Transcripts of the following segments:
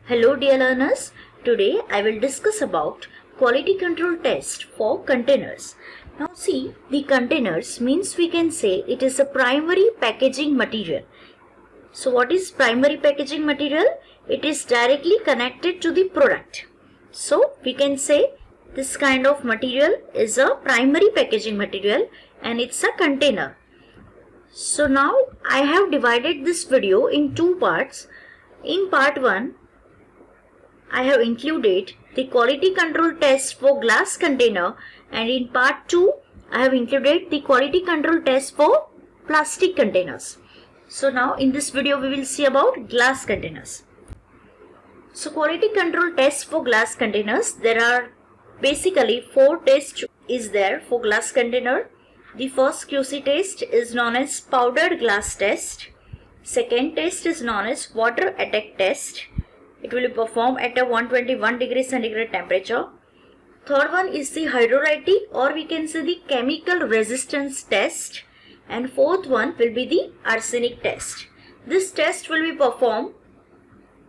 Hello dear learners, today I will discuss about quality control test for containers. Now see, the containers means we can say it is a primary packaging material. So what is primary packaging material? It is directly connected to the product. So we can say this kind of material is a primary packaging material and it's a container. So now I have divided this video in two parts. In part 1, I have included the quality control test for glass container, and in part 2, I have included the quality control test for plastic containers. So now in this video we will see about glass containers. So quality control test for glass containers, there are basically 4 tests is there for glass container. The first QC test is known as powdered glass test. Second test is known as water attack test. It will be performed at a 121 degrees centigrade temperature. Third one is the hydrolytic, or we can say the chemical resistance test. And fourth one will be the arsenic test. This test will be performed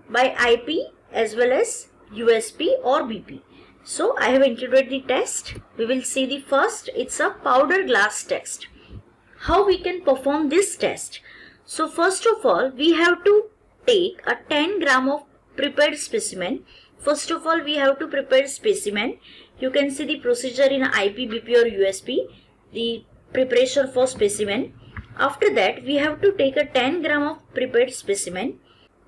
by IP as well as U.S.P or B.P. So I have included the test. We will see the first, it's a powder glass test. How we can perform this test? So first of all, we have to take a 10 gram of prepared specimen. First of all, we have to prepare specimen. You can see the procedure in IP, BP or U.S.P, the preparation for specimen. After that, we have to take a 10 gram of prepared specimen.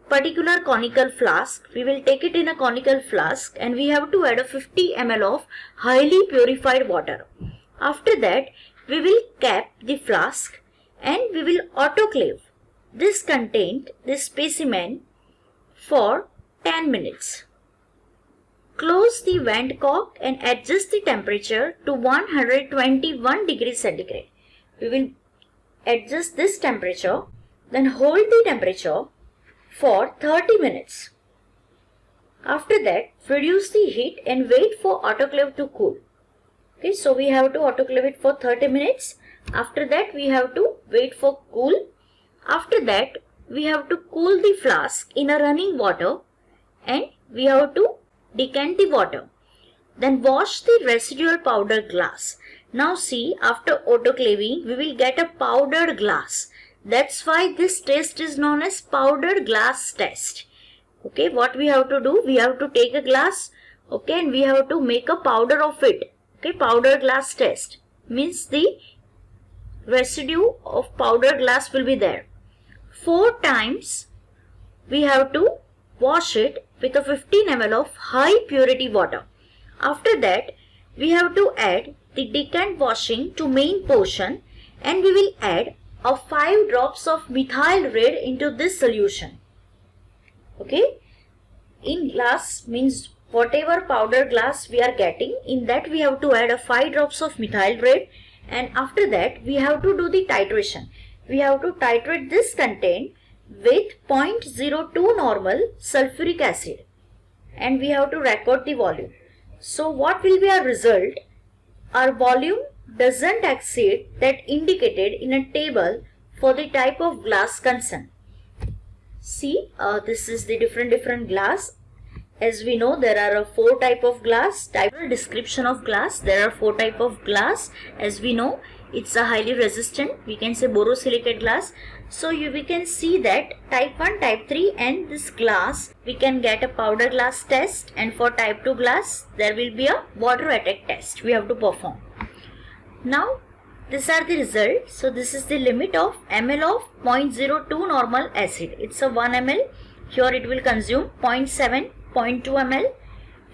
Particular conical flask, we will take it in a conical flask and we have to add a 50 ml of highly purified water. After that, we will cap the flask and we will autoclave this content, this specimen, for 10 minutes. Close the vent cork and adjust the temperature to 121 degrees centigrade. We will adjust this temperature, then hold the temperature for 30 minutes. After that, reduce the heat and wait for autoclave to cool. Okay, so we have to autoclave it for 30 minutes. After that, we have to wait for cool. After that, we have to cool the flask in a running water and we have to decant the water. Then wash the residual powder glass. Now see, after autoclaving, we will get a powdered glass. That's why this test is known as powdered glass test. Okay, what we have to do? We have to take a glass, okay, and we have to make a powder of it. Okay, powdered glass test means the residue of powdered glass will be there. 4 times we have to wash it with a 15 ml of high purity water. After that, we have to add the decant washing to main portion and we will add a 5 drops of methyl red into this solution. Okay, in glass means whatever powder glass we are getting, in that we have to add a 5 drops of methyl red, and after that we have to do the titration. We have to titrate this content with 0.02 normal sulfuric acid and we have to record the volume. So what will be our result? Our volume doesn't exceed that indicated in a table for the type of glass concerned. See, this is the different glass. As we know, there are 4 type of glass. Description of glass, there are 4 type of glass. As we know, it's a highly resistant, we can say borosilicate glass. So we can see that type 1, type 3 and this glass we can get a powder glass test, and for type 2 glass there will be a water attack test we have to perform. Now these are the results. So this is the limit of ml of 0.02 normal acid. It's a 1 ml. Here it will consume 0.7, 0.2 ml.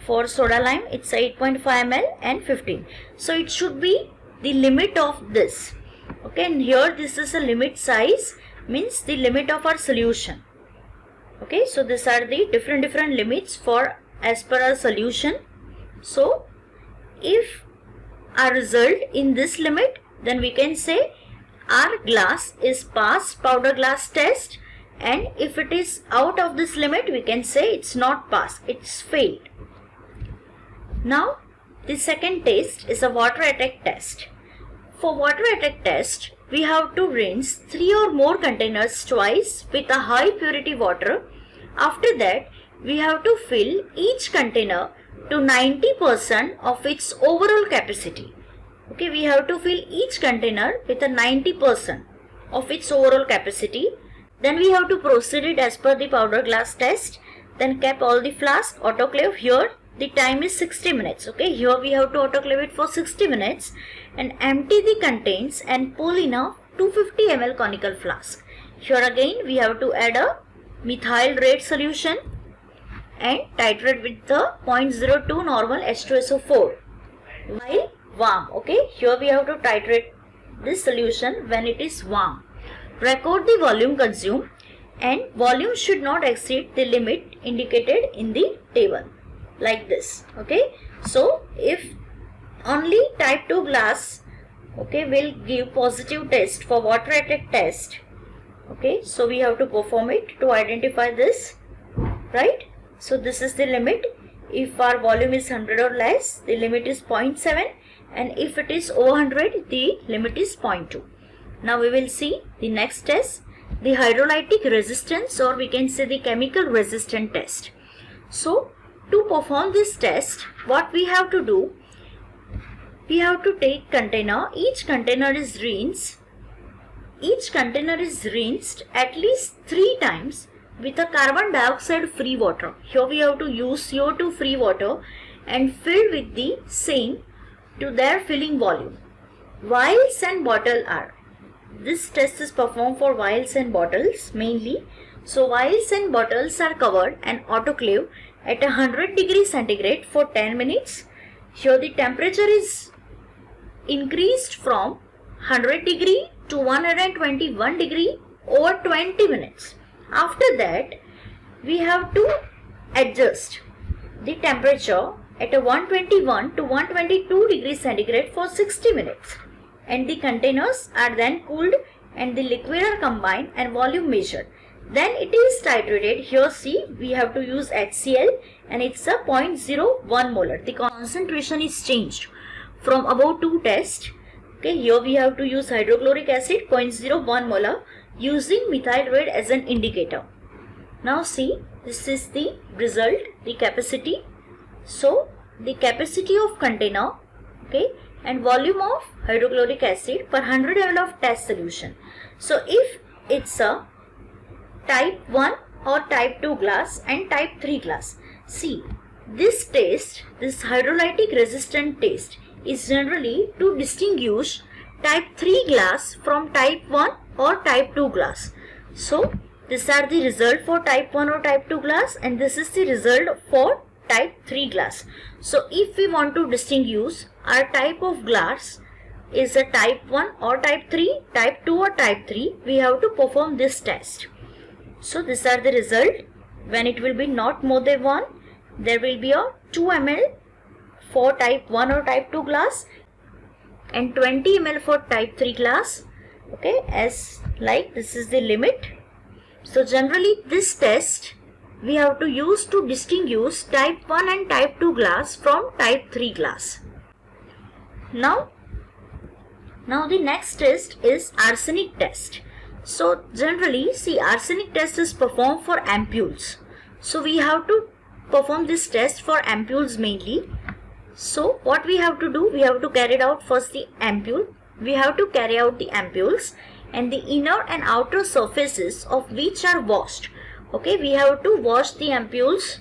For soda lime it's 8.5 ml and 15. So it should be the limit of this. Okay, and here this is a limit size, means the limit of our solution. Okay, so these are the different limits for as per our solution. So if our result in this limit, then we can say our glass is passed powder glass test, and if it is out of this limit, we can say it's not passed, it's failed. Now the second test is a water attack test. For water attack test, we have to rinse 3 or more containers twice with a high purity water. After that, we have to fill each container to 90% of its overall capacity. Okay, we have to fill each container with a 90% of its overall capacity. Then we have to proceed it as per the powder glass test. Then cap all the flask, autoclave. Here the time is 60 minutes. Okay, here we have to autoclave it for 60 minutes and empty the contents and pull in a 250 ml conical flask. Here again we have to add a methyl red solution and titrate with the 0.02 normal H2SO4 while warm. Okay, here we have to titrate this solution when it is warm. Record the volume consumed, and volume should not exceed the limit indicated in the table like this. Okay, so if only type 2 glass, okay, will give positive test for water attack test. Okay, so we have to perform it to identify this, right? So this is the limit. If our volume is 100 or less, the limit is 0.7, and if it is over 100, the limit is 0.2. Now we will see the next test, the hydrolytic resistance, or we can say the chemical resistance test. So to perform this test, what we have to do, we have to take container, each container is rinsed at least 3 times with a carbon dioxide free water. Here we have to use CO2 free water and fill with the same to their filling volume. Vials and bottle are. This test is performed for vials and bottles mainly. So vials and bottles are covered and autoclave at 100 degrees centigrade for 10 minutes. Here the temperature is increased from 100 degree to 121 degree over 20 minutes. After that, we have to adjust the temperature at a 121 to 122 degrees centigrade for 60 minutes. And the containers are then cooled and the liquid are combined and volume measured. Then it is titrated. Here see, we have to use HCl and it's a 0.01 molar. The concentration is changed from above 2 test. Okay, here we have to use hydrochloric acid 0.01 molar using methyl red as an indicator. Now see, this is the result, the capacity. So the capacity of container, okay, and volume of hydrochloric acid per 100 ml of test solution. So if it's a type 1 or type 2 glass and type 3 glass, see this test, this hydrolytic resistant test is generally to distinguish type 3 glass from type 1 or type 2 glass. So these are the result for type 1 or type 2 glass, and this is the result for type 3 glass. So if we want to distinguish our type of glass is a type 1 or type 3, type 2 or type 3, we have to perform this test. So these are the result. When it will be not more than 1, there will be a 2 ml for type 1 or type 2 glass and 20 ml for type 3 glass. Okay, as like this is the limit. So generally this test we have to use to distinguish type 1 and type 2 glass from type 3 glass. Now the next test is arsenic test. So generally, see, arsenic test is performed for ampoules. So we have to perform this test for ampoules mainly. So what we have to do, we have to carry out first the ampoule. We have to carry out the ampoules and the inner and outer surfaces of which are washed. Okay, we have to wash the ampoules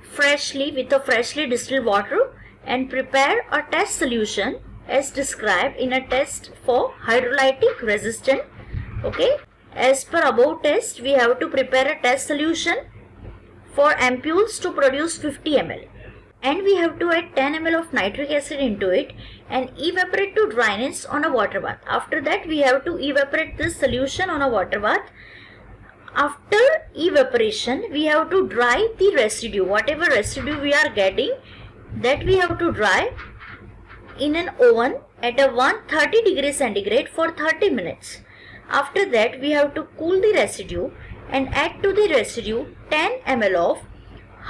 freshly with a freshly distilled water and prepare a test solution as described in a test for hydrolytic resistant. Okay, as per above test, we have to prepare a test solution for ampoules to produce 50 ml. And we have to add 10 ml of nitric acid into it and evaporate to dryness on a water bath. After that, we have to evaporate this solution on a water bath. After evaporation, we have to dry the residue. Whatever residue we are getting, that we have to dry in an oven at a 130 degrees centigrade for 30 minutes. After that, we have to cool the residue and add to the residue 10 ml of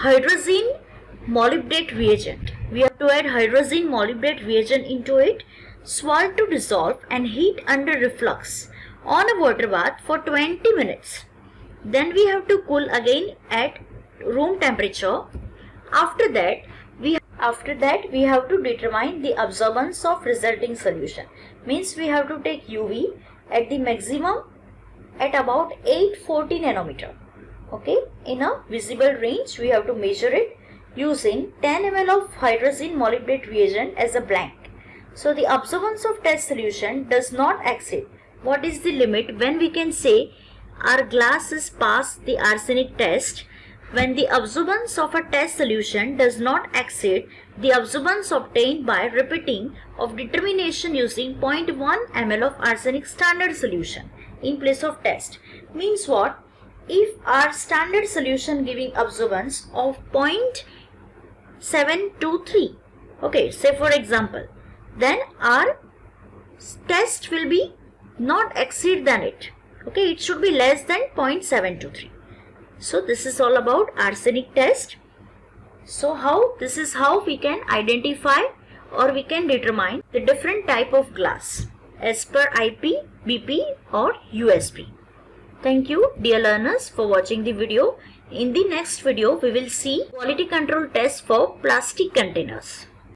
hydrazine molybdate reagent. We have to add hydrazine molybdate reagent into it, swirl to dissolve and heat under reflux on a water bath for 20 minutes. Then we have to cool again at room temperature. After that we have to determine the absorbance of resulting solution. Means we have to take UV at the maximum at about 840 nanometer. Okay, in a visible range we have to measure it using 10 ml of hydrogen molybdenate reagent as a blank. So the absorbance of test solution does not exceed. What is the limit when we can say our glass is passed the arsenic test? When the absorbance of a test solution does not exceed the absorbance obtained by repeating of determination using 0.1 ml of arsenic standard solution in place of test. Means what? If our standard solution giving absorbance of 0.723, okay, say for example, then our test will be not exceed than it. Okay, it should be less than 0.723. So this is all about arsenic test. So this is how we can identify or we can determine the different type of glass as per IP, BP or U.S.P. Thank you dear learners for watching the video. In the next video we will see quality control test for plastic containers.